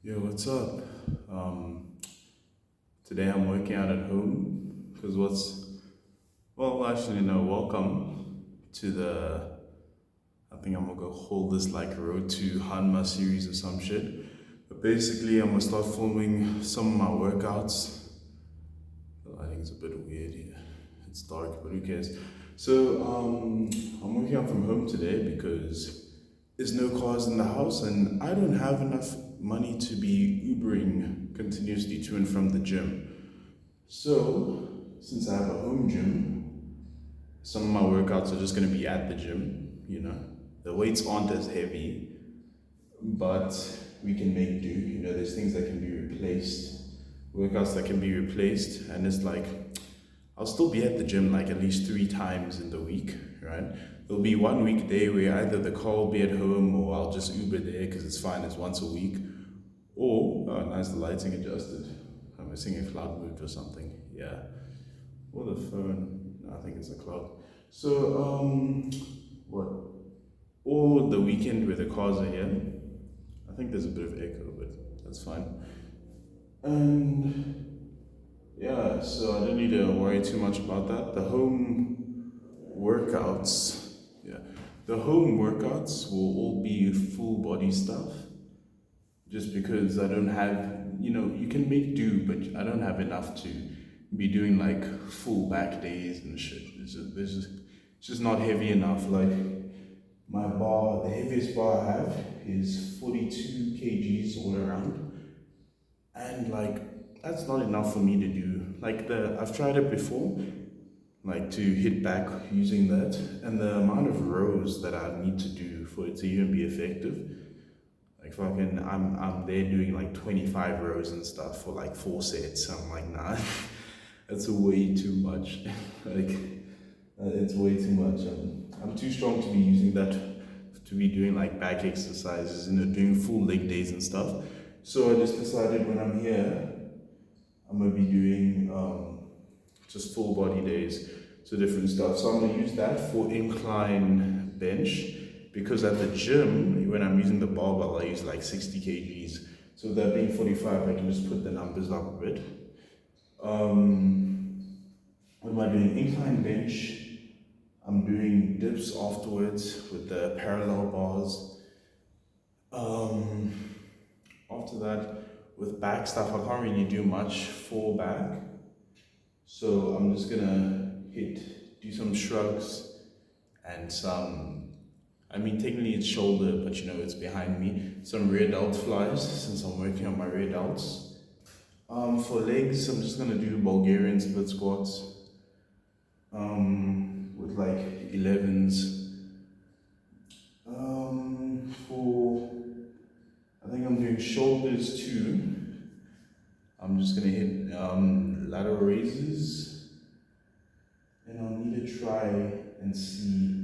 Yo, what's up? Um, Today I'm working out at home because actually, no, welcome to I think I'm gonna go hold this like Road to HANMA series or some shit. But basically, I'm gonna start filming some of my workouts. I think it's a bit weird here. It's dark, but who cares? So, I'm working out from home today because there's no cars in the house and I don't have enough money to be Ubering continuously to and from the gym. So, since I have a home gym, some of my workouts are just going to be at the gym. The weights aren't as heavy, but we can make do. There's things that can be replaced, workouts that can be replaced, and it's like I'll still be at the gym like at least 3 times in the week, right? There'll be one weekday where either the car will be at home or I'll just Uber there because it's fine, it's once a week. Or, oh, nice, the lighting adjusted. I'm missing a cloud moved or something. Yeah. Or the phone. No, I think it's a cloud. So, what? Or the weekend where the cars are here. I think there's a bit of echo, but that's fine. And yeah, so I don't need to worry too much about that. Workouts, yeah, the home workouts will all be full body stuff just because I don't have, you can make do, but I don't have enough to be doing like full back days and shit. It's just not heavy enough. Like my bar, the heaviest bar I have is 42 kgs all around. And like, that's not enough for me to do. Like I've tried it before, like to hit back using that, and the amount of rows that I need to do for it to even be effective, like fucking, I'm there doing like 25 rows and stuff for like 4 sets. I'm like, nah, that's way too much. like, it's way too much. I'm too strong to be using that to be doing like back exercises, doing full leg days and stuff. So I just decided when I'm here, I'm gonna be doing just full body days, so different stuff. So I'm gonna use that for incline bench because at the gym, when I'm using the barbell, I use like 60 kgs. So that being 45, I can just put the numbers up a bit. What am I doing? Incline bench. I'm doing dips afterwards with the parallel bars. Um, After that, with back stuff, I can't really do much for back. So I'm just gonna do some shrugs and technically it's shoulder, but it's behind me. Some rear delt flies since I'm working on my rear delts. For legs, I'm just gonna do Bulgarian split squats with like 11s. I think I'm doing shoulders too. I'm just gonna hit lateral raises, and I'll need to try and see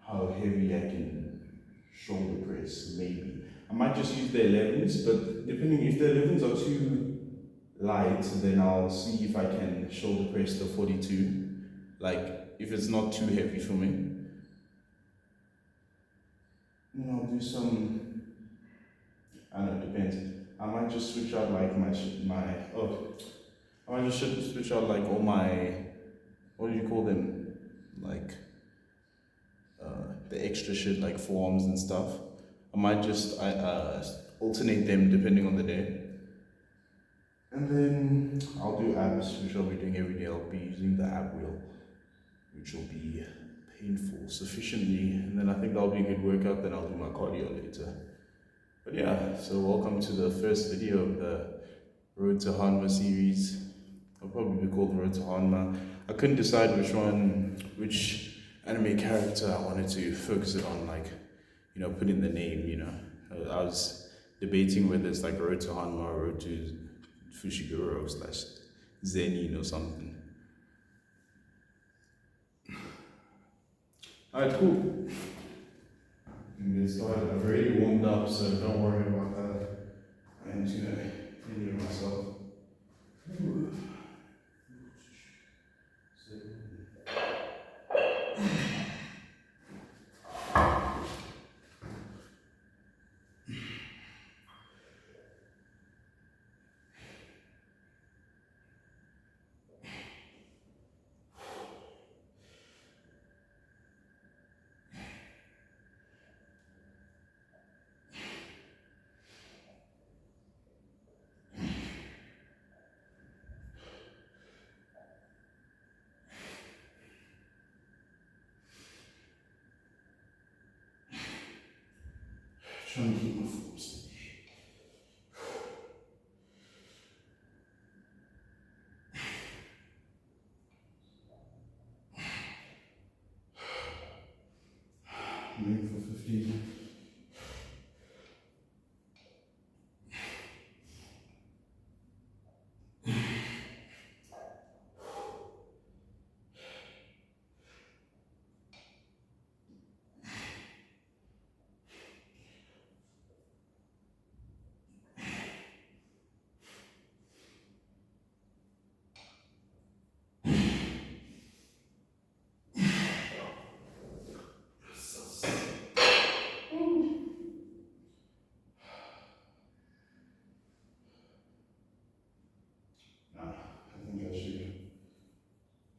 how heavy I can shoulder press. Maybe I might just use the 11s, but depending if the 11s are too light, then I'll see if I can shoulder press the 42. Like if it's not too heavy for me, then I'll do some. I don't know, it depends. I might just switch out like I might just switch out like all my, what do you call them, like the extra shit like forearms and stuff. I might just alternate them depending on the day. And then I'll do abs, which I'll be doing every day. I'll be using the ab wheel, which will be painful sufficiently. And then I think that'll be a good workout. Then I'll do my cardio later. But yeah, so welcome to the first video of the Road to Hanma series. It'll probably be called Road to Hanma. I couldn't decide which anime character I wanted to focus it on, like, put in the name. I was debating whether it's like Road to Hanma or Road to Fushiguro / Zenin or something. Alright, cool. I'm started. I've already warmed up, so don't worry about that. I'm just gonna injure myself. Trying to keep my form steady. Maybe for 15.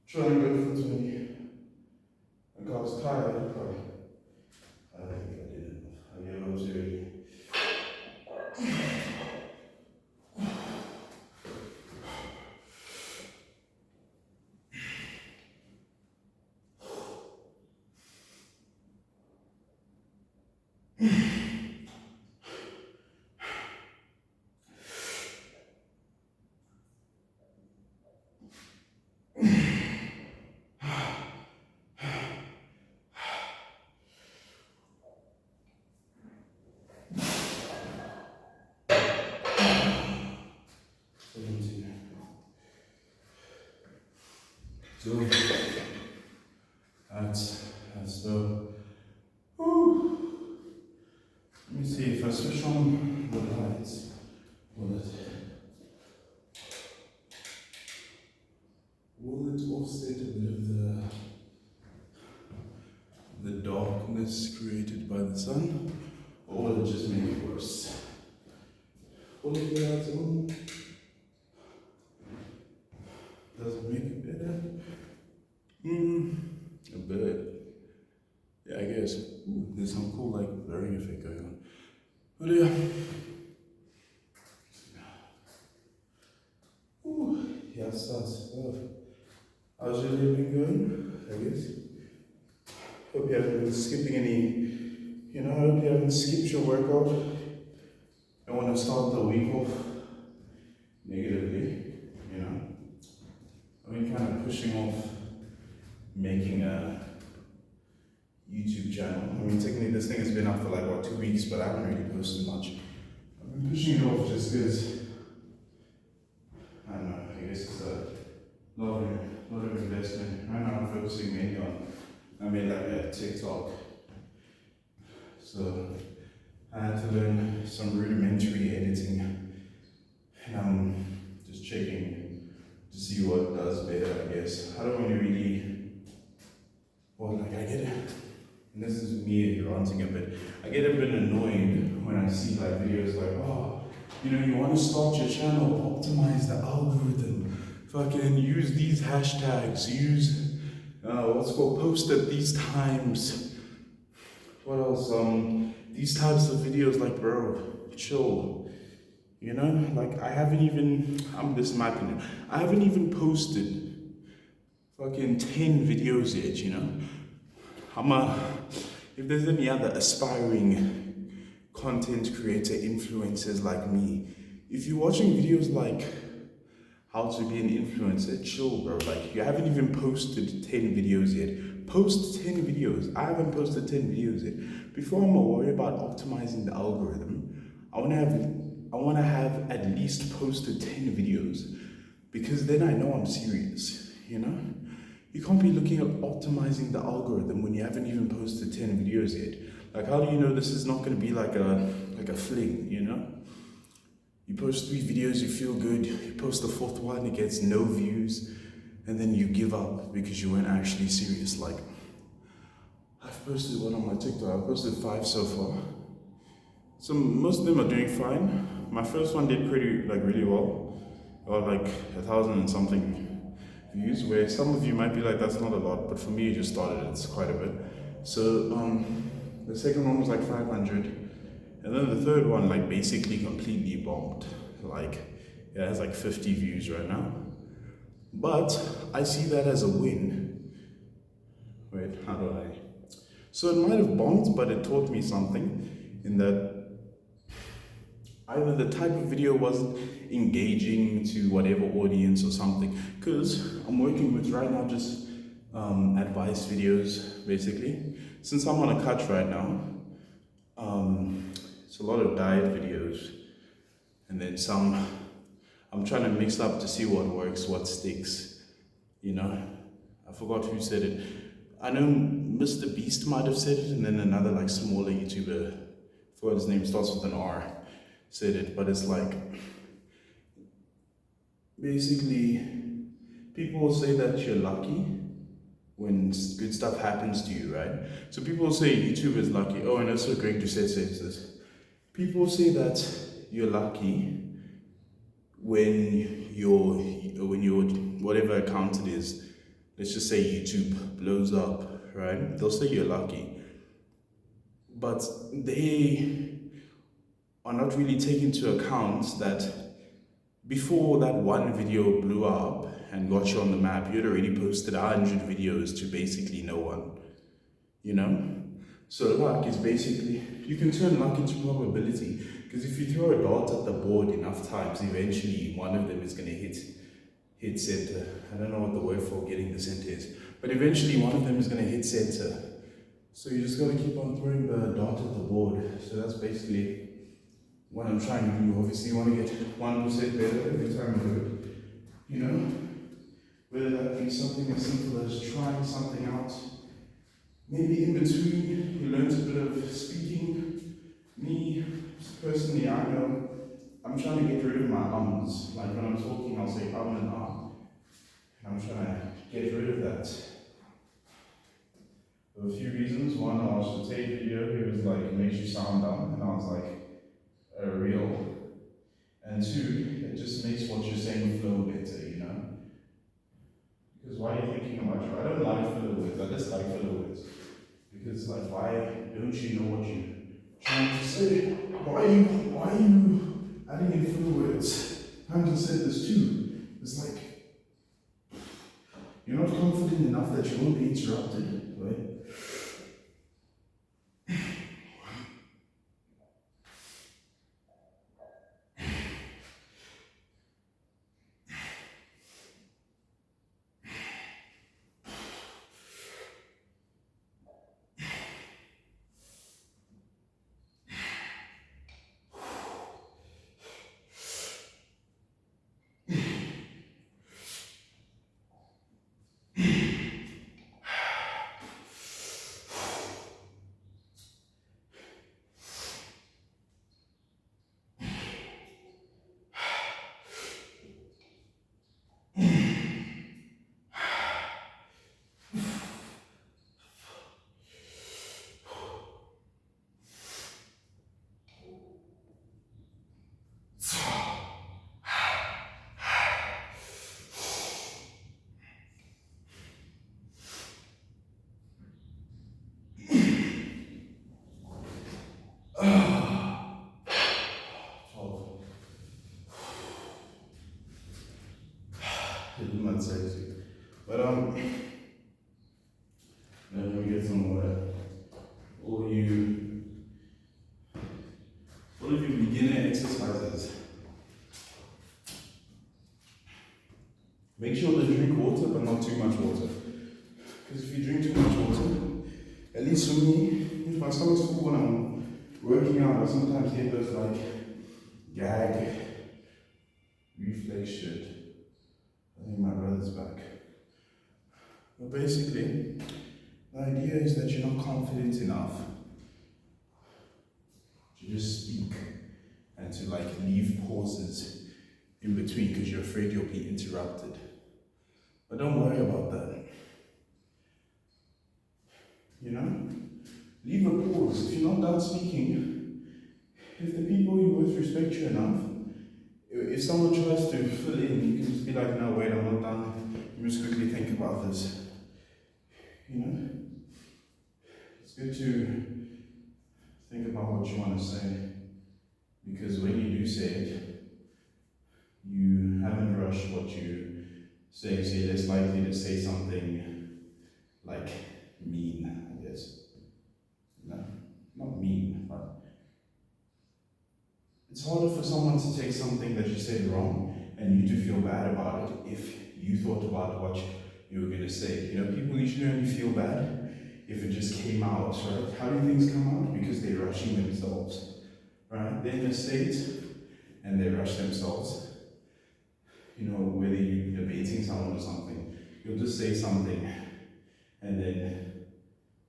Try and go for 20. Like I was tired, but I think I did enough. I gave up too early. So that's the. Let me see if I switch on the lights. Will it offset a bit of the darkness created by the sun, or will it just make it worse? Will it be out on? Does it make it better? A bit. Yeah, I guess. Ooh, there's some cool like blurring effect going on. But yeah. Ooh, yeah, that's how's your day been going? I guess. Hope you haven't been skipping any. I hope you haven't skipped your workout. I want to start the week off negatively. I've been kind of pushing off making a YouTube channel. I mean, technically this thing has been up for like 2 weeks, but I haven't really posted much. I've been pushing it off just because, I don't know, I guess it's a lot of investment. Right now I'm focusing mainly on, I made like a TikTok. So I had to learn some rudimentary editing, and I'm just checking to see what does better, I guess. I don't really, I get it, and this is me ranting a bit, I get a bit annoyed when I see like videos like, you want to start your channel, optimize the algorithm, fucking use these hashtags, use, post at these times, what else, these types of videos, like, bro, chill. I haven't even, this is my opinion, I haven't even posted fucking 10 videos yet, if there's any other aspiring content creator influencers like me, if you're watching videos like how to be an influencer, chill, bro. Like, you haven't even posted 10 videos yet. Post 10 videos. I haven't posted 10 videos yet. Before I'm gonna worry about optimizing the algorithm, I wanna have at least posted 10 videos, because then I know I'm serious, You can't be looking at optimizing the algorithm when you haven't even posted 10 videos yet. Like, how do you know this is not gonna be like a fling, You post 3 videos, you feel good, you post the 4th one, it gets no views, and then you give up because you weren't actually serious. Like, I've posted one on my TikTok, I've posted 5 so far. So most of them are doing fine. My first one did really well. Got like 1,000 and something views, where some of you might be like, that's not a lot, but for me, it just started, it's quite a bit. So the second one was like 500, and then the third one basically completely bombed. It has 50 views right now. But I see that as a win. Wait, how do I? So it might have bombed, but it taught me something, in that either the type of video wasn't engaging to whatever audience or something. Because I'm working with right now just advice videos basically. Since I'm on a cut right now, it's a lot of diet videos, and then some. I'm trying to mix up to see what works, what sticks. You know, I forgot who said it. I know Mr. Beast might have said it, and then another like smaller YouTuber, I forgot his name, starts with an R, said it. But it's like basically people will say that you're lucky when good stuff happens to you, right? So people will say YouTube is lucky. Oh, and also Greg Doucette says this. People say that you're lucky when your whatever account it is, let's just say YouTube blows up, right? They'll say you're lucky, but they are not really taking into account that before that one video blew up and got you on the map, you had already posted 100 videos to basically no one, you know? So luck is basically, you can turn luck into probability, because if you throw a dart at the board enough times, eventually one of them is going to hit center. I don't know what the word for getting the center is, but eventually one of them is going to hit center. So you just got to keep on throwing the dart at the board. So that's basically what I'm trying to do. Obviously you want to get 1% better every time you do it, you know? Whether that be something as simple as trying something out. Maybe in between, you learned a bit of speaking. Me, personally, I know I'm trying to get rid of my ums. Like when I'm talking, I'll say and I'm trying to get rid of that. For a few reasons. One, I watched a tape video, it was like, it makes you sound dumb. And I was like, real. And two, it just makes what you're saying flow better, you know? Because why are you thinking about it? I don't like filler words, I just like filler words. Because like, why don't you know what you're trying to say? Why are you adding in filler words? Hamza said this too. It's like, you're not confident enough that you won't be interrupted, right? But let me get some water. All of you beginner exercises. Make sure to drink water, but not too much water. Because if you drink too much water, at least for me, if my stomach's full when I'm working out, I sometimes get those like gag reflex shit. I think my brother's back. But basically, the idea is that you're not confident enough to just speak and to like leave pauses in between because you're afraid you'll be interrupted. But don't worry about that. You know? Leave a pause. If you're not done speaking, if the people you with respect you enough, if someone tries to fill in, you can just be like, no, wait, I'm not done. Let me just quickly think about this. You know? It's good to think about what you want to say. Because when you do say it, you haven't rushed what you say, so you're less likely to say something like mean, I guess. No, not mean, but it's harder for someone to take something that you said wrong and you to feel bad about it if you thought about what you were going to say. You know, people usually only feel bad if it just came out, right? How do things come out? Because they're rushing themselves, right? They're in a state and they rush themselves. You know, whether you're debating someone or something, you'll just say something and then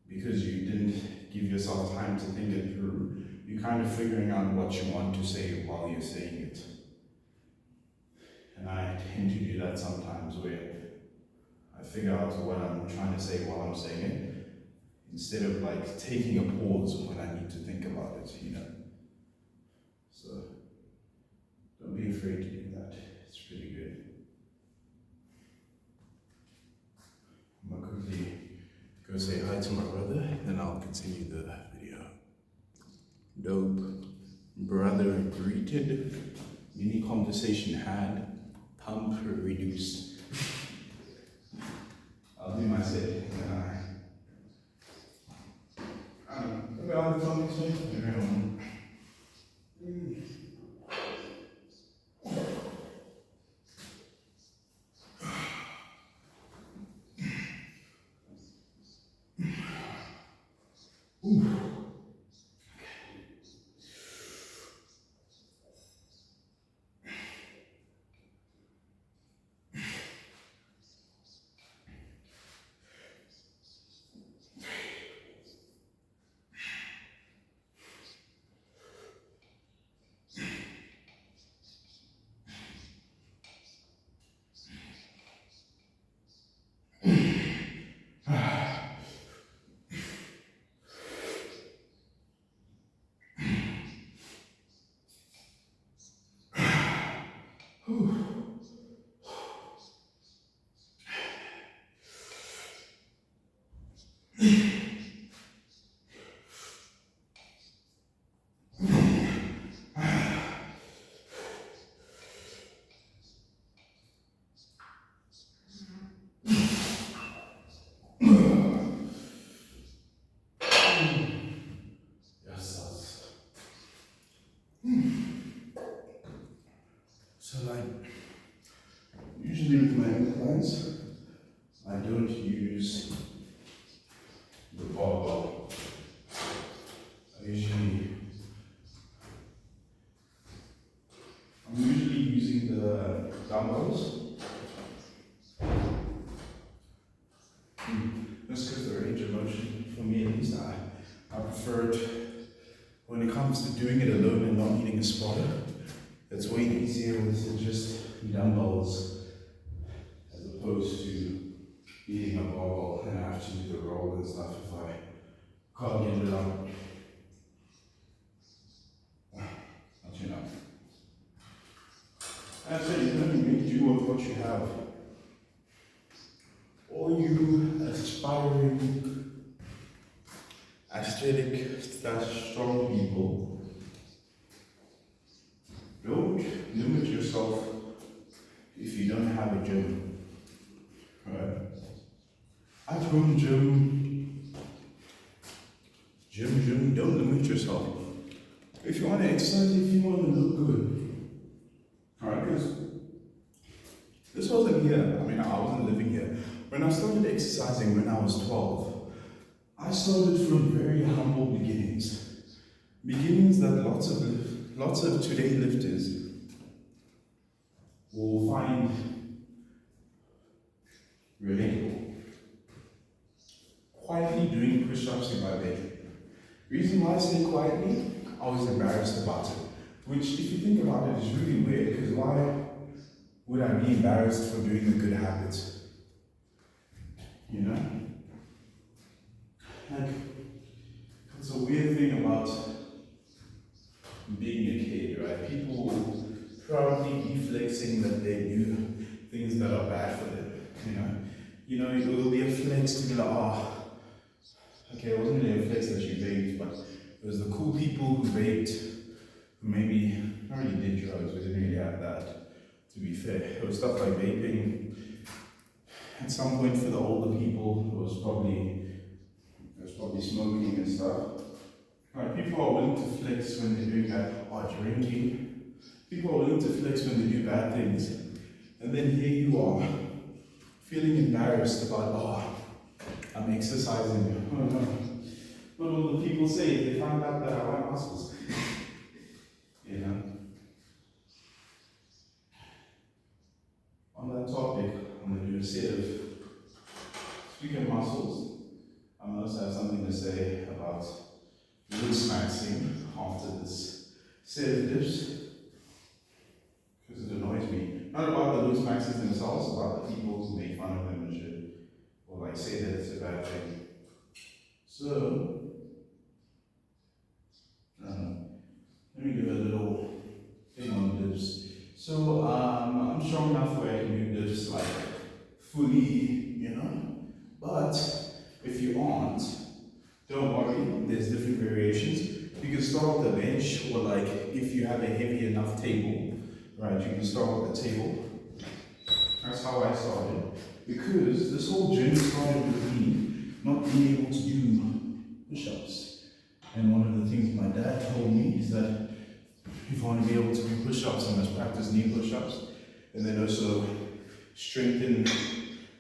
because you didn't give yourself time to think it through, you're kind of figuring out what you want to say while you're saying it. And I tend to do that sometimes where I figure out what I'm trying to say while I'm saying it, instead of like taking a pause when I need to think about it, you know. So don't be afraid to do that. It's really good. I'm gonna quickly go say hi to my brother, then I'll continue the video. Dope. Brother greeted, mini conversation had, pump reduced. I'll do my set, and then I don't know, maybe I'll do something, maybe I don't. So like, usually with my inclines, I don't use the barbell. I'm usually using the dumbbells. Just because the range of motion, for me at least, I prefer it when it comes to doing it alone and not needing a spotter. It's way easier with just dumbbells as opposed to using a barbell and I have to do the roll and stuff if I can't get it up. Not enough. And so you can only make do with what you have. All you aspiring, aesthetic, strong people, don't limit yourself if you don't have a gym. Right? At home gym, don't limit yourself. If you want to exercise, if you want to look good. Alright, because this wasn't here. I mean, I wasn't living here. When I started exercising when I was 12, I started from very humble beginnings. Beginnings that lots of today lifters will find relatable. Quietly doing push-ups in my bed. Reason why I say quietly, I was embarrassed about it. Which, if you think about it, is really weird, because why would I be embarrassed for doing a good habit? You know? Like, it's a weird thing about being a kid, right? People will proudly be flexing that they do things that are bad for them, you know, it will be a flex to be like, oh, okay, it wasn't really a flex that you vaped, but it was the cool people who vaped, who maybe not really did drugs, but didn't really have that, to be fair. It was stuff like vaping. At some point for the older people, it was probably smoking and stuff. Right, people are willing to flex when they're doing that, or drinking. People are willing to flex when they do bad things. And then here you are, feeling embarrassed about, oh, I'm exercising. Oh no. What will the people say if they find out that I want muscles? You know? On that topic, I'm going to do a set of, speaking of muscles, I must have something to say about loose maxing after this set of dips, because it annoys me. Not about the loose maxes themselves, about the people who make fun of them and shit, or like say that it's a bad thing. So, let me give a little thing on dips. So, I'm strong enough where I can do dips like fully, you know. But if you aren't, don't worry, there's different variations. You can start with a bench, or like if you have a heavy enough table, right, you can start with a table. That's how I started. Because this whole journey started with me not being able to do push-ups. And one of the things my dad told me is that if I want to be able to do push-ups, I must practice knee push-ups. And then also strengthen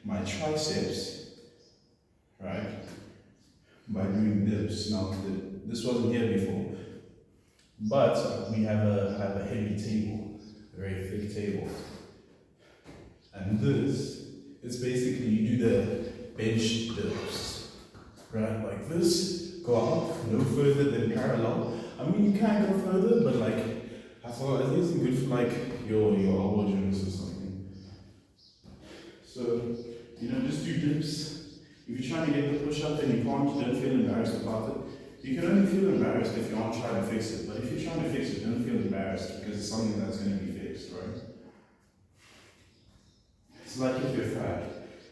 my triceps, right, by doing dips. Now, this wasn't here before, but we have a heavy table, a very thick table. And this, it's basically you do the bench dips, right, like this, go up, no further than parallel. I mean, you can go further, but like, I thought it isn't good for like your elbow joints or something. So, you know, just do dips. If you're trying to get the push up and you can't, you don't feel embarrassed about it. You can only feel embarrassed if you aren't trying to fix it. But if you're trying to fix it, don't feel embarrassed because it's something that's going to be fixed, right? It's like if you're fat.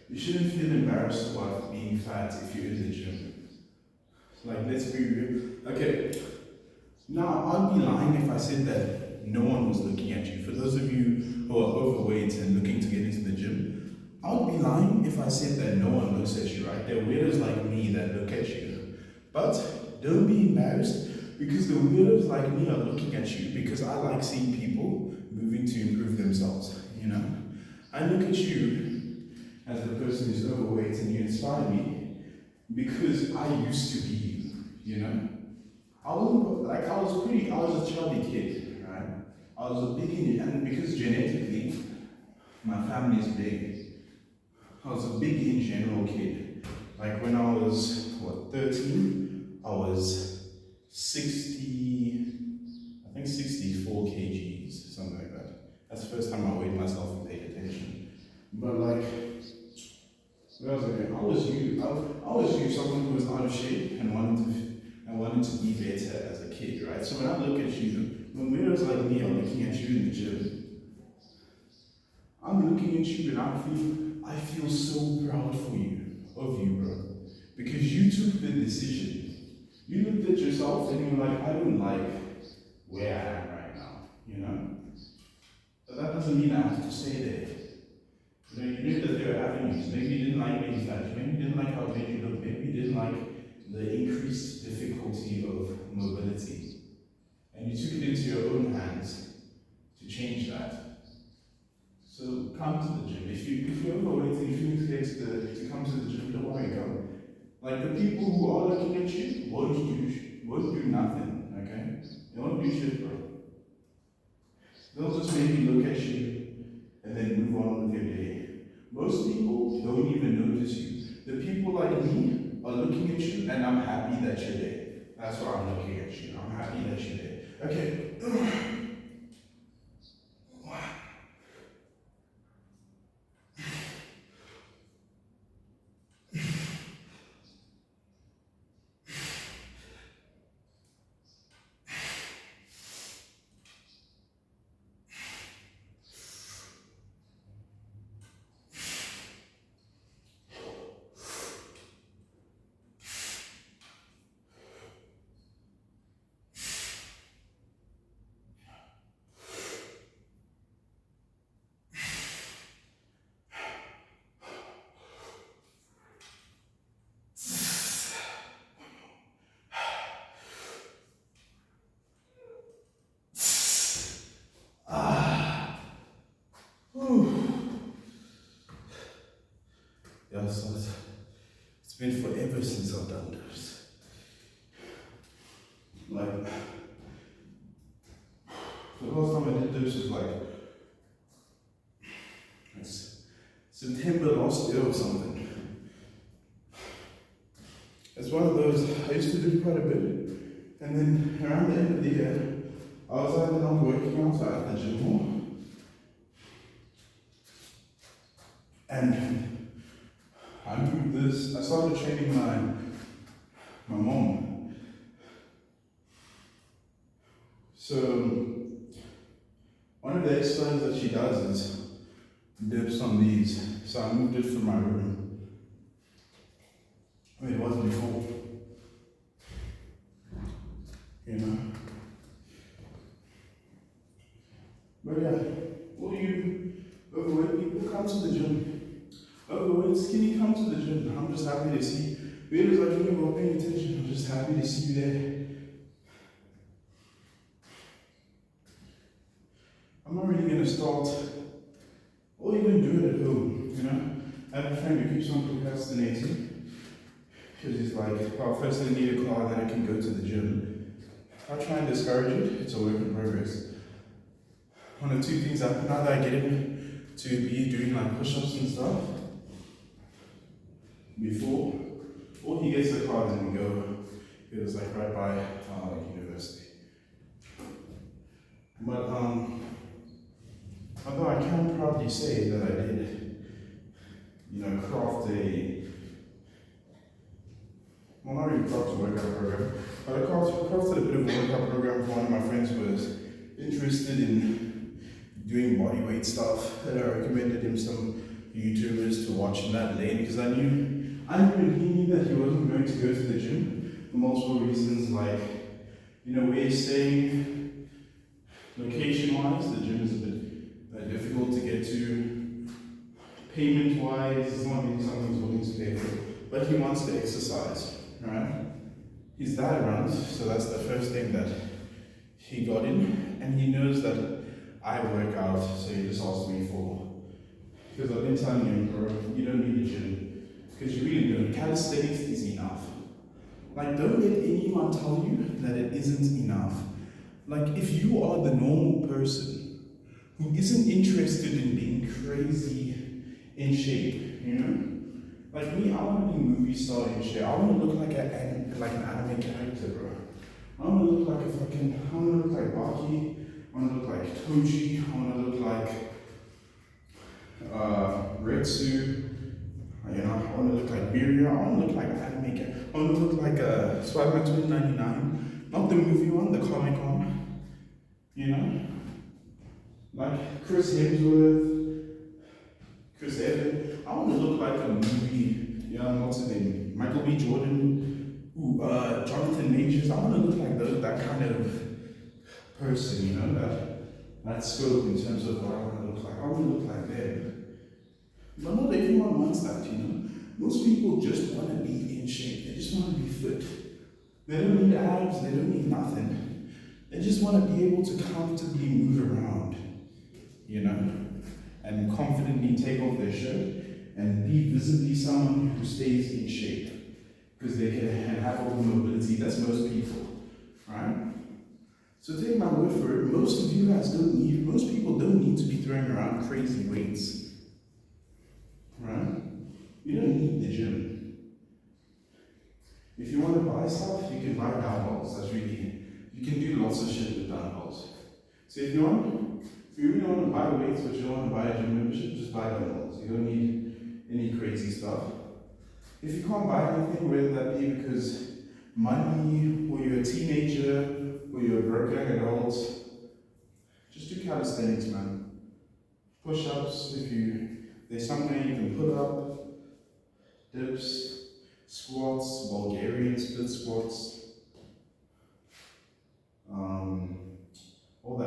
You shouldn't feel embarrassed about being fat if you're in the gym. Like, let's be real. Okay, now I'd be lying if I said that no one was looking at you. For those of you who are overweight and looking to get into the gym, I would be lying if I said that no one looks at you, right? There are weirdos like me that look at you. But don't be embarrassed because the weirdos like me are looking at you because I like seeing people moving to improve themselves, you know? I look at you as the person who's overweight and you inspire me because I used to be you know? I was a chubby kid, right? I was a big, and because genetically, my family is big, I was a big in general kid. Like when I was, 13, I was 64 kgs, something like that. That's the first time I weighed myself and paid attention. But like, where was I going? I was you, someone who was out of shape and wanted to be better as a kid, right? So when I look at you, when weirdos like me are looking at you in the gym, I'm looking at you and I feel so proud of you, bro. Because you took the decision. You looked at yourself and you're like, I don't like where I am right now, you know? But that doesn't mean I have to stay there. You know, you knew that there are avenues. Maybe you didn't like being fat. Maybe you didn't like how big you look. Maybe you didn't like the increased difficulty of mobility. And you took it into your own hands to change that. So come to the gym. If you're overweight and you feel scared to come to the gym, don't worry, come. Like the people who are looking at you won't do nothing, okay? They won't do shit, bro. They'll just maybe look at you and then move on with your day. Most people don't even notice you. The people like me are looking at you and I'm happy that you're there. That's why I'm looking at you. I'm happy that you're there. Okay. So it's been forever since I've done dips. Like, the last time I did dips was like September last year or something. It's one of those, I used to do quite a bit, and then around the end of the year, I was either not working out or at the gym more. And I moved this, I started training my mom. So one of the exercises that she does is dips on these. So I moved it from my room. I mean, it was before. You know? But yeah, all you overweight people, come to the gym. Overweight, skinny, come to the gym. I'm just happy to see. Viewers like you who are paying attention, I'm just happy to see you there. I'm not really going to start, or even do it at home, you know? I have a friend who keeps on procrastinating, because he's like, oh, first I need a car, then I can go to the gym. I try and discourage it, it's a work in progress. One of two things happen, either I get him to be doing like push-ups and stuff before, or he gets the car and we go. It was like right by university. But although I can proudly say that I did, you know, craft a, well, not really craft a workout program, but I crafted a bit of a workout program for one of my friends who was interested in doing body weight stuff, and I recommended him some YouTubers to watch in that lane because I knew and he knew that he wasn't going to go to the gym for multiple reasons, like, you know, where he's staying, location-wise, the gym is a bit difficult to get to. Payment-wise, it's not really something he's willing to pay for, but he wants to exercise, right? His dad runs, so that's the first thing that he got in, and he knows that I work out, so he just asked me for, because I've been telling him, bro, you don't need a gym. Because you really don't. Calisthenics is enough. Like, don't let anyone tell you that it isn't enough. Like, if you are the normal person who isn't interested in being crazy in shape, you know? Like me, I want to be movie star in shape. I want to look like an anime character, bro. I want to look like I want to look like Baki. I want to look like Toji. I want to look like Retsu. You know, I want to look like Miria, I want to look like an anime character. I want to look like Spider-Man 2099, not the movie one, the comic one. You know? Like Chris Hemsworth, Chris Evans. I want to look like a movie, you know, what's his name? Michael B. Jordan, Jonathan Majors. I want to look like that kind of person, you know, that scope in terms of what I want to look like. I want to look like them. But not everyone wants that, you know. Most people just want to be in shape. They just want to be fit. They don't need abs, they don't need nothing. They just want to be able to comfortably move around, you know, and confidently take off their shirt and be visibly someone who stays in shape. Because they can have all the mobility, that's most people, right? So take my word for it, most people don't need to be throwing around crazy weights. Right? You don't need the gym. If you want to buy stuff, you can buy dumbbells. That's really, you can do lots of shit with dumbbells. So if you really want to buy weights but you don't want to buy a gym membership, just buy dumbbells. You don't need any crazy stuff. If you can't buy anything, whether that be because money, or you're a teenager, or you're a broke young adult, just do calisthenics, man. Push-ups, there's somewhere you can put up, dips, squats, Bulgarian split squats, all the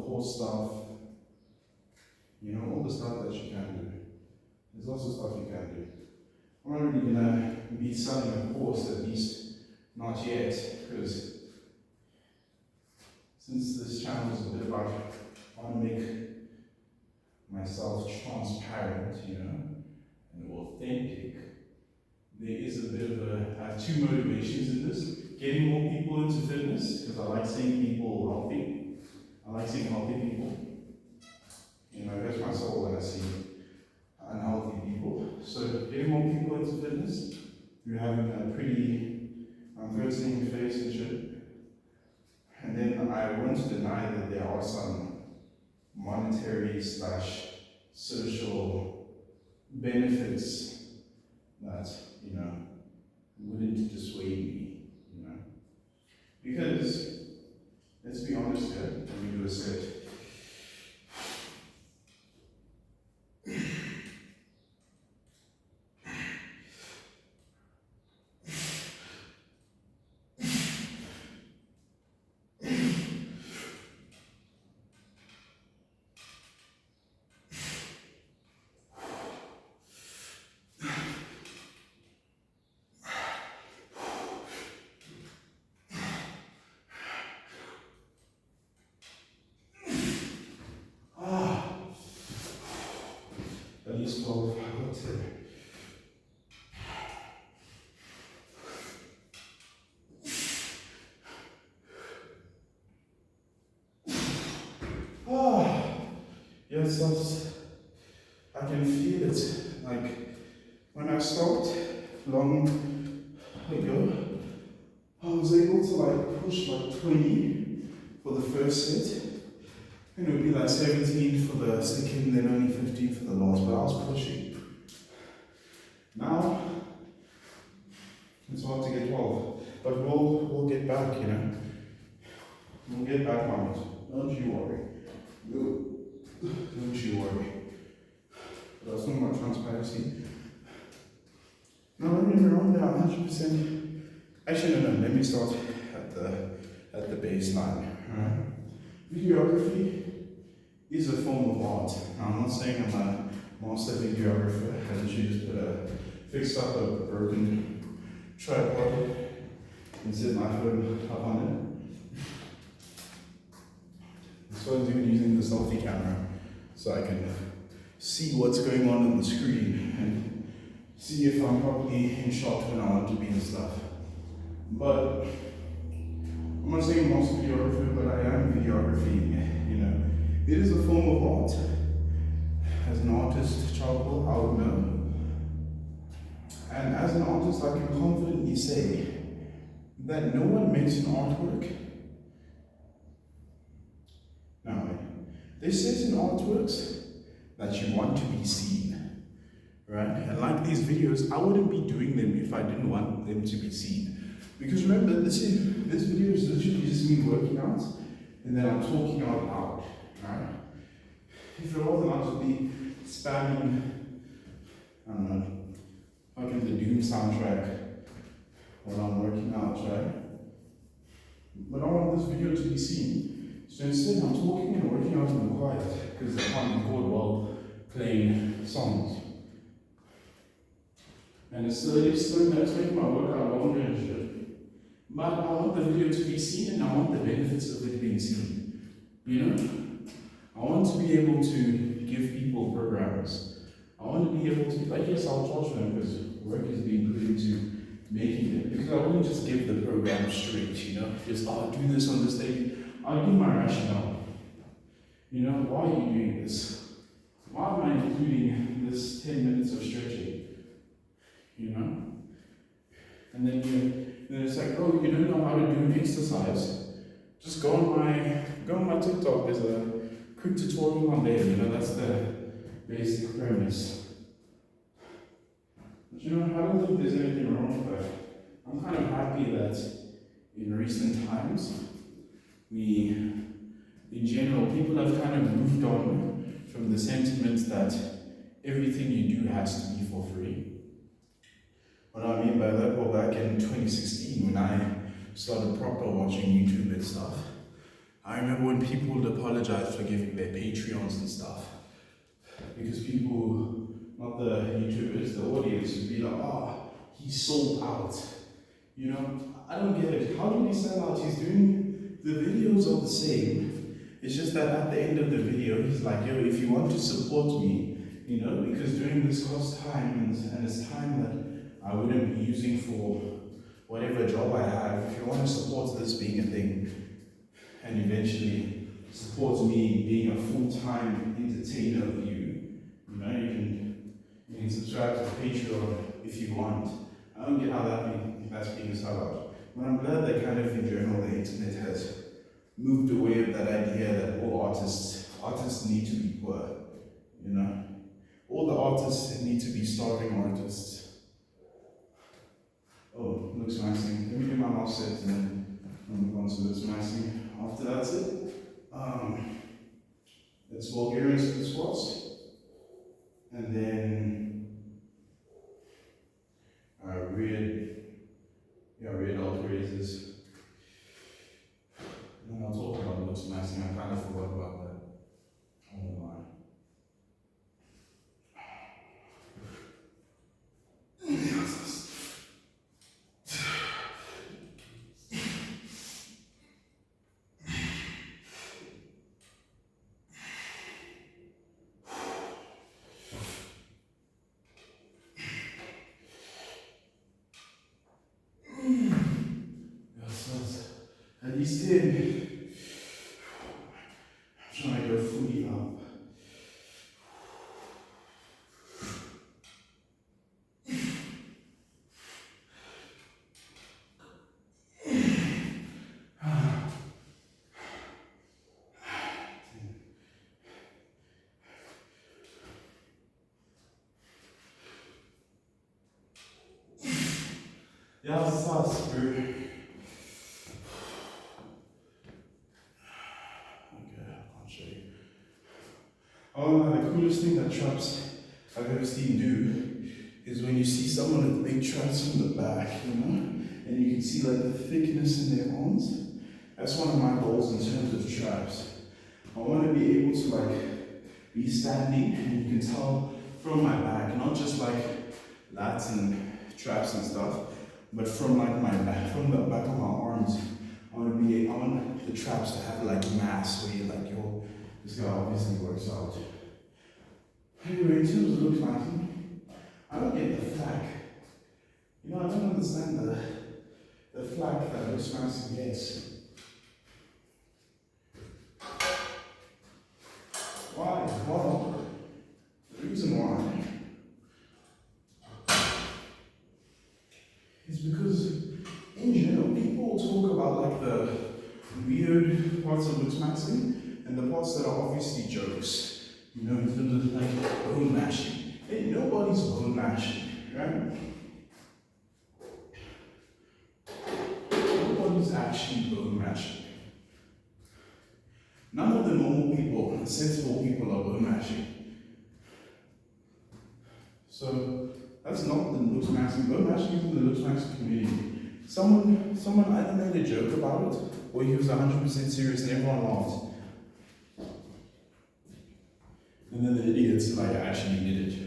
core stuff, you know, all the stuff that you can do. There's also stuff you can do. I'm not really gonna be selling a course, at least not yet, because since this channel is a bit about, I want to make myself transparent, you know, and authentic, there is a bit of a, I have two motivations in this. Getting more people into fitness, because I like seeing people healthy. I like seeing healthy people. You know, it hurts my soul when I see unhealthy people. So getting more people into fitness through having a pretty glistening face and shit. And then I won't deny that there are some monetary / social benefits that, you know, wouldn't dissuade me, you know. Because, let's be honest here, when we do a set, at least 12, let's say. Yes, I can feel it. Like when I stopped long ago, I was able to like push like 20 for the first set. And it would be like 17 for the second, then only 15 for the last, but I was pushing. Now, it's hard to get 12, but we'll get back, you know. We'll get back on it. Don't you worry. Don't you worry. But I was talking about transparency. No, don't get me wrong, there, 100%. Actually, no, let me start at the baseline. Alright? Videography is a form of art. Now, I'm not saying I'm a master videographer. I literally just fixed up a broken tripod and set my phone up on it. So I was even using the selfie camera so I can see what's going on the screen and see if I'm properly in shot when I want to be and stuff. But I'm not saying I'm also videographer, but I am videography, you know. It is a form of art. As an artist, charcoal, I would know. And as an artist, I can confidently say that no one makes an artwork. Now, there's certain artworks that you want to be seen, right? And like these videos, I wouldn't be doing them if I didn't want them to be seen. Because remember, this video is literally just me working out, and then I'm talking out loud, right? If it wasn't, I'd just be spamming, I don't know, fucking the Doom soundtrack while I'm working out, right? But I want this video to be seen. So instead, I'm talking and working out in the quiet, because I can't record while playing songs. And it's making my workout longer and shit. But I want the video to be seen, and I want the benefits of it being seen. You know? I want to be able to give people programs. I want to be able to, like, yes, I'll charge them because work is being put into making it. Because I wouldn't just give the program straight, you know? Just, I'll do this on this day. I'll give my rationale. You know, why are you doing this? Why am I including this 10 minutes of stretching? You know? And then it's like, oh, you don't know how to do an exercise. Just go on my TikTok. There's a quick tutorial on there. You know, that's the basic premise. But you know, I don't think there's anything wrong with that. I'm kind of happy that in recent times, in general, people have kind of moved on from the sentiment that everything you do has to be for free. What I mean by that, well, back in 2016, when I started proper watching YouTube and stuff, I remember when people would apologize for giving their Patreons and stuff. Because people, not the YouTubers, the audience would be like, oh, he sold out. You know, I don't get it. How did he sell out? He's doing, the videos are the same. It's just that at the end of the video, he's like, yo, if you want to support me, you know, because during this cost time and it's time that I wouldn't be using for whatever job I have, if you want to support this being a thing and eventually support me being a full-time entertainer of you, you know, you can subscribe to Patreon if you want. I don't get how that's being thought out. But I'm glad that kind of in general the internet has moved away of that idea that all artists need to be poor, you know. All the artists need to be starving artists. Oh, looks amazing. Let me get my mouse set and then I'll move on to looks amazing. After that's it, it's Bulgarian split squats. And then rear delt raises. And then I'll talk about looks amazing. I kind of forgot about that. Oh my. At least then, I'm trying to go fully up. Ja, das ist das. Oh, the coolest thing that traps I've ever seen do is when you see someone with big traps from the back, you know, and you can see like the thickness in their arms. That's one of my goals in terms of traps. I want to be able to like be standing and you can tell from my back, not just like lats and traps and stuff, but from like my back, from the back of my arms. I want the traps to have like mass where you're like, yo, this guy obviously works out. Anyway, in terms of looks matching, I don't get the flack. You know, I don't understand the flack that looks matching gets. Why? Well, the reason why is because in general, people talk about like the weird parts of looks matching and the parts that are obviously jokes, you know, in terms of like bone mashing. Hey, nobody's bone mashing, right? Nobody's actually bone mashing. None of the normal people, the sensible people are bone mashing. So that's not the looks mashing. Bone mashing isn't the looks mashing community. Someone either made a joke about it or he was 100% serious and everyone laughed. And then the idiots like actually did it,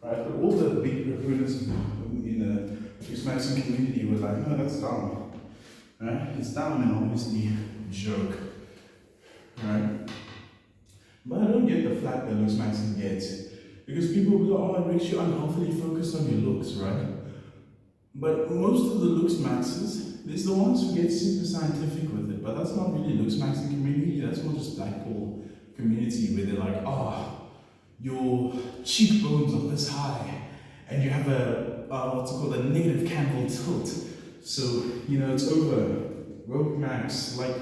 right? But all the big proponents in the Wisconsin community were like, no, that's dumb, right? It's dumb and obviously a joke, right? But I don't get the flack that looks maxing gets because people will be like, oh, it makes you unhealthily focused on your looks, right? But most of the looks maxes, there's the ones who get super scientific with it, but that's not really looks maxing community. That's more just Blackpool community where they're like, your cheekbones are this high and you have what's called a negative Campbell tilt. So, you know, it's over rope max. Like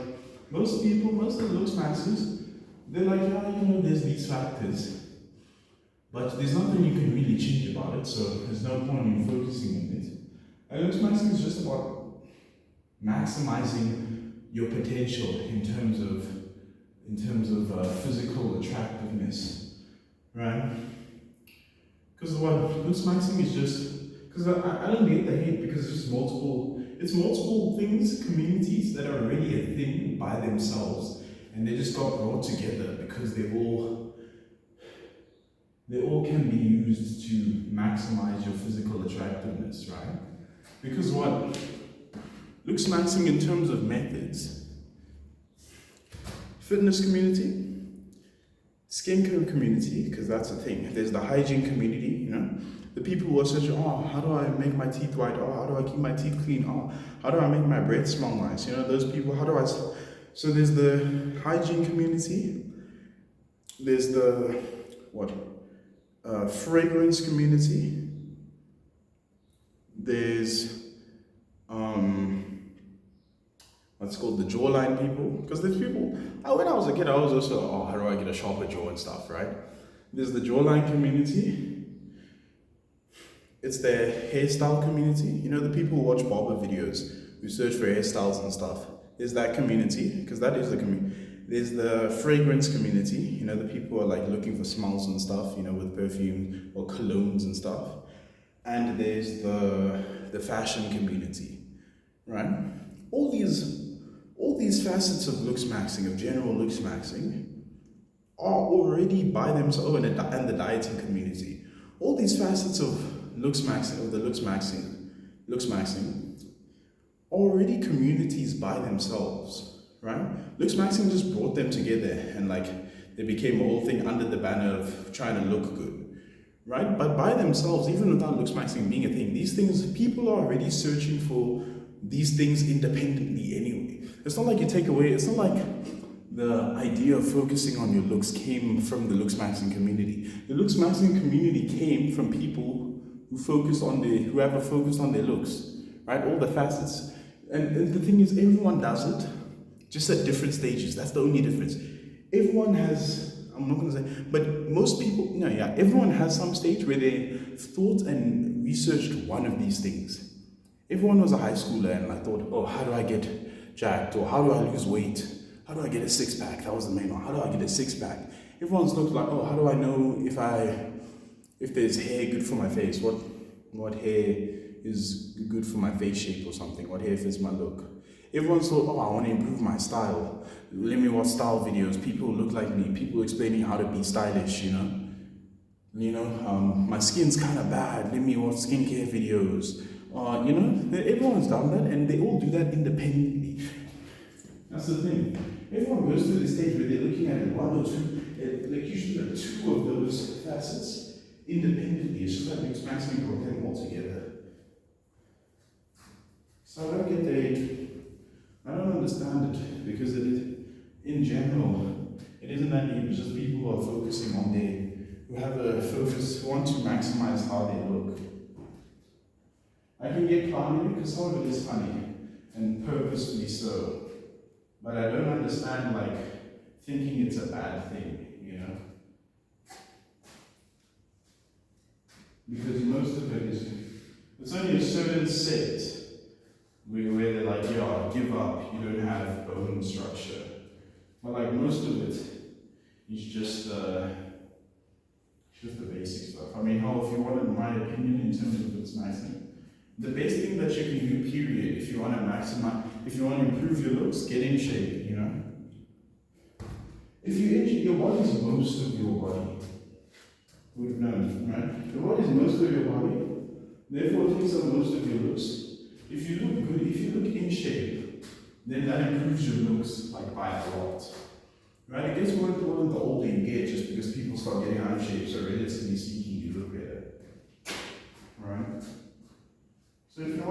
most people, most of the looks maxes, they're like, yeah, you know, there's these factors, but there's nothing you can really change about it, so there's no point in focusing on it. And looks maxing is just about maximizing your potential in terms of physical attractiveness, right? Because what looks maxing is just, because I don't get the hate because it's multiple things, communities that are already a thing by themselves, and they just got brought together because they all can be used to maximize your physical attractiveness, right? Because what looks maxing in terms of methods, fitness community, skincare community, because that's the thing. There's the hygiene community, you know, the people who are such, oh, how do I make my teeth white? Oh, how do I keep my teeth clean? Oh, how do I make my breath smell nice? You know, those people, how do I... So there's the hygiene community, there's the, what, fragrance community, there's, what's called the jawline people, because there's people, when I was a kid, I was also, oh, how do I get a sharper jaw and stuff, right? There's the jawline community, it's the hairstyle community, you know, the people who watch barber videos, who search for hairstyles and stuff. There's that community, because that is the community. There's the fragrance community, you know, the people who are like looking for smells and stuff, you know, with perfume or colognes and stuff. And there's the fashion community, right? All these facets of looks maxing, of general looks maxing, are already by themselves, and the dieting community. All these facets of looks maxing, are already communities by themselves, right? Looks maxing just brought them together, and like they became a whole thing under the banner of trying to look good, right? But by themselves, even without looks maxing being a thing, these things, people are already searching for these things independently anyway. It's not like you take away, it's not like the idea of focusing on your looks came from the looks maxing community. The looks maxing community came from people who have a focus on their looks, right? All the facets. And the thing is, everyone does it, just at different stages. That's the only difference. Everyone has, I'm not gonna say, but most people, no, yeah, everyone has some stage where they thought and researched one of these things. Everyone was a high schooler and I thought, oh, how do I get jacked? Or how do I lose weight? How do I get a six-pack? That was the main one. How do I get a six-pack? Everyone's looked like, oh, how do I know if there's hair good for my face? What hair is good for my face shape or something? What hair fits my look? Everyone's thought, oh, I want to improve my style. Let me watch style videos. People who look like me. People explaining how to be stylish, you know? My skin's kind of bad. Let me watch skincare videos. Everyone's done that, and they all do that independently. That's the thing. Everyone goes through the stage where they're looking at one or two, like usually like two of those facets independently. It's just like mix maxing brought them all together. So I don't understand it, because it is, in general, it isn't that deep. It's just people who are focusing on who have a focus, who want to maximize how they look. I can get funny because some of it is funny, and purposefully so. But I don't understand, like, thinking it's a bad thing, you know? Because most of it is, it's only a certain set where they're like, yeah, give up, you don't have bone structure. But like most of it is just the basic stuff. I mean, if you wanted my opinion in terms of what's maxing, the best thing that you can do, period, if you want to maximize, if you want to improve your looks, get in shape, you know? If you're in shape, your body's most of your body. Would have known, right? Your body's most of your body, therefore it takes up most of your looks. If you look good, if you look in shape, then that improves your looks like by a lot. Right? It gets more important the older you get, just because people start getting out of shape, so relatively speaking, you look better. Right? So if you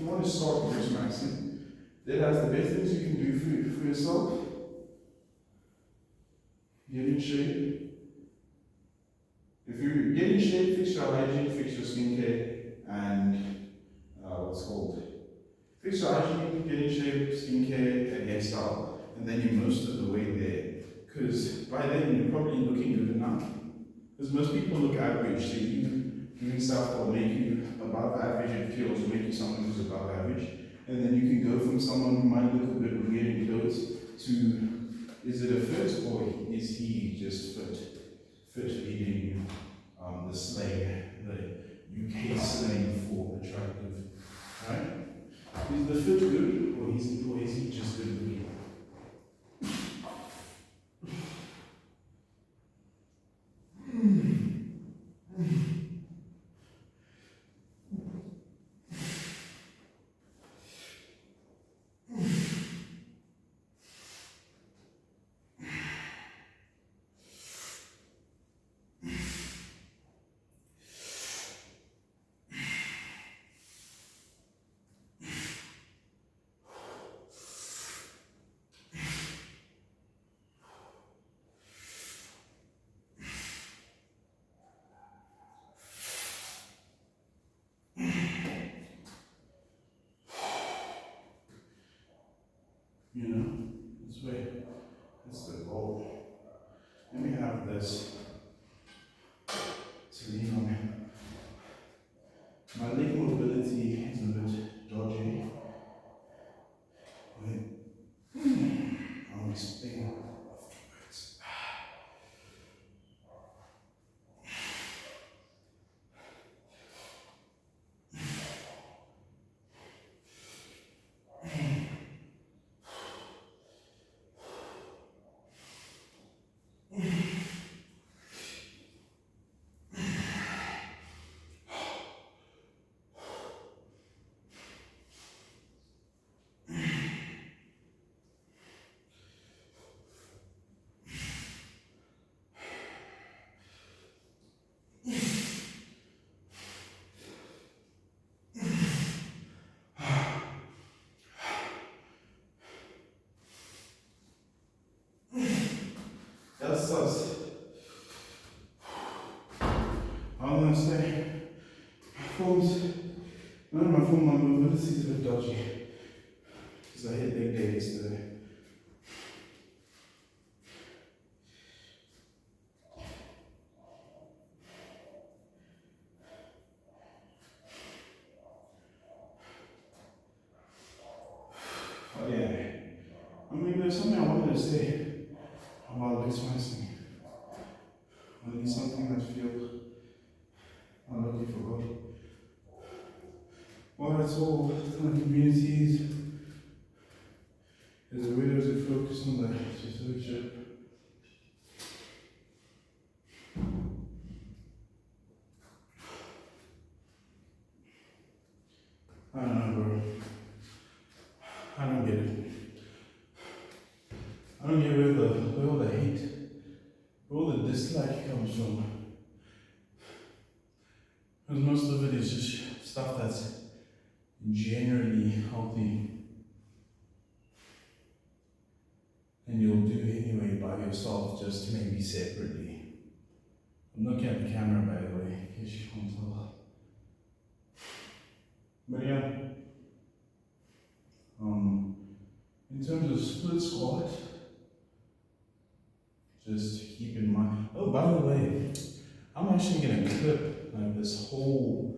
want to start looks maxing, that's the best things you can do for yourself. Get in shape. If you get in shape, fix your hygiene, fix your skincare, and fix your hygiene, get in shape, skincare, and hairstyle, and then you're most of the way there. Because by then you're probably looking good enough. Because most people look average, so you doing stuff that will make you above average, it feels will make you someone who's above average. And then you can go from someone who might look a bit weird in clothes to, is it a fit, or is he just fit? Fit being the slang, the UK slang for attractive, right? Is the fit good, or is he just good looking? this to lean on. My leg mobility is a bit dodgy. Wait. I'll explain afterwards. That's us. I'm gonna say my mobility is a bit dodgy because I hit leg day yesterday. Oh yeah. I mean, there's something I wanted to say about this medicine. I need something that feels unlucky for God. Well, it's all kind of communities. There's a widows that focus on the stewardship. I don't know, bro. I don't get it. I don't get where all the hate, where all the dislike comes from. Because most of it is just stuff that's generally healthy. And you'll do anyway by yourself, just maybe separately. I'm looking at the camera, by the way, in case you can't tell. But yeah, in terms of split squat, just keep in mind. Oh, by the way, I'm actually gonna clip like this whole